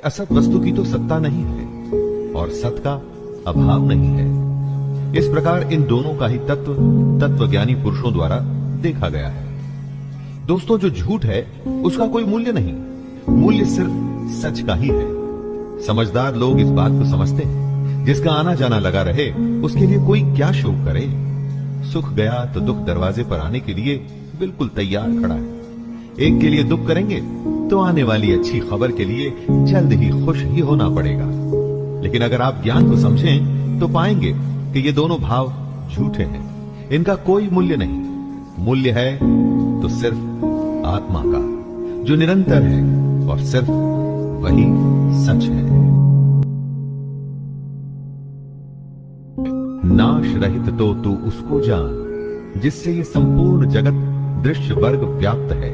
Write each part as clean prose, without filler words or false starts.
असत वस्तु की तो सत्ता नहीं है और सत का अभाव नहीं है। इस प्रकार इन दोनों का ही तत्वज्ञानी पुरुषों द्वारा देखा गया है। दोस्तों, जो झूठ है उसका कोई मूल्य नहीं, मूल्य सिर्फ सच का ही है। समझदार लोग इस बात को समझते हैं, जिसका आना जाना लगा रहे उसके लिए कोई क्या शोक करे। सुख गया तो दुख दरवाजे पर आने के लिए बिल्कुल तैयार खड़ा है। एक के लिए दुख करेंगे तो आने वाली अच्छी खबर के लिए जल्द ही खुश ही होना पड़ेगा। लेकिन अगर आप ज्ञान को समझें तो पाएंगे कि ये दोनों भाव झूठे हैं, इनका कोई मूल्य नहीं। मूल्य है तो सिर्फ आत्मा का, जो निरंतर है और सिर्फ वही सच है। नाश रहित तो तू उसको जान, जिससे ये संपूर्ण जगत दृश्य वर्ग व्याप्त है।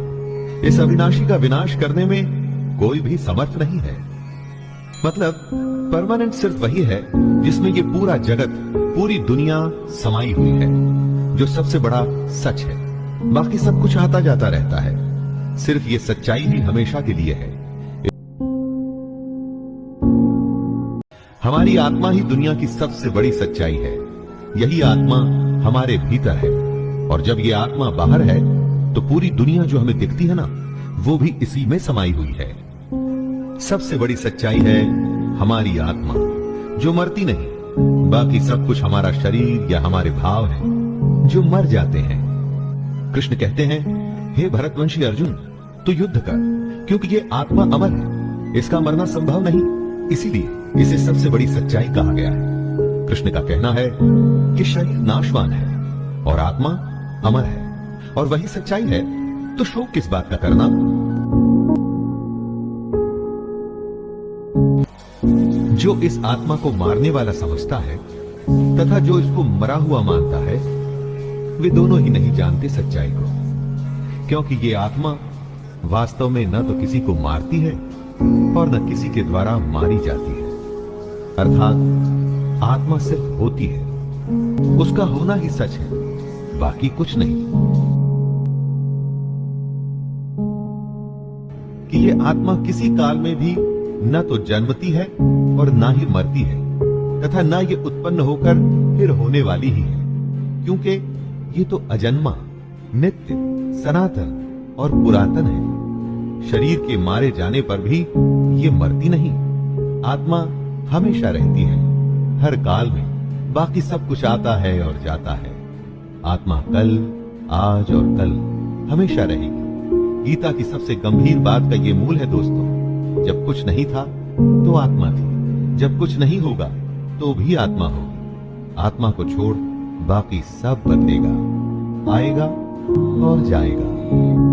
इस अविनाशी का विनाश करने में कोई भी समर्थ नहीं है। मतलब परमानेंट सिर्फ वही है जिसमें ये पूरा जगत, पूरी दुनिया समाई हुई है, जो सबसे बड़ा सच है। बाकी सब कुछ आता जाता रहता है, सिर्फ ये सच्चाई ही हमेशा के लिए है। हमारी आत्मा ही दुनिया की सबसे बड़ी सच्चाई है। यही आत्मा हमारे भीतर है, और जब ये आत्मा बाहर है तो पूरी दुनिया जो हमें दिखती है ना, वो भी इसी में समाई हुई है। सबसे बड़ी सच्चाई है हमारी आत्मा, जो मरती नहीं। बाकी सब कुछ हमारा शरीर या हमारे भाव हैं, जो मर जाते हैं। कृष्ण कहते हैं, हे भरतवंशी अर्जुन, तू युद्ध कर, क्योंकि ये आत्मा अमर है, इसका मरना संभव नहीं, इसीलिए इसे सबसे बड़ी सच्चाई कहा गया है। कृष्ण का कहना है कि शरीर नाशवान है और आत्मा अमर है, और वही सच्चाई है, तो शोक किस बात का करना। जो इस आत्मा को मारने वाला समझता है तथा जो इसको मरा हुआ मानता है, वे दोनों ही नहीं जानते सच्चाई को, क्योंकि ये आत्मा वास्तव में न तो किसी को मारती है और न किसी के द्वारा मारी जाती है। अर्थात आत्मा सिर्फ होती है, उसका होना ही सच है, बाकी कुछ नहीं। कि ये आत्मा किसी काल में भी न तो जन्मती है और न ही मरती है, तथा न ये उत्पन्न होकर फिर होने वाली ही है, क्योंकि ये तो अजन्मा, नित्य, सनातन और पुरातन है। शरीर के मारे जाने पर भी ये मरती नहीं। आत्मा हमेशा रहती है, हर काल में। बाकी सब कुछ आता है और जाता है। आत्मा कल, आज और कल हमेशा रहेगी। गीता की सबसे गंभीर बात का ये मूल है दोस्तों, जब कुछ नहीं था तो आत्मा थी, जब कुछ नहीं होगा तो भी आत्मा होगी। आत्मा को छोड़ बाकी सब बदलेगा, आएगा और जाएगा।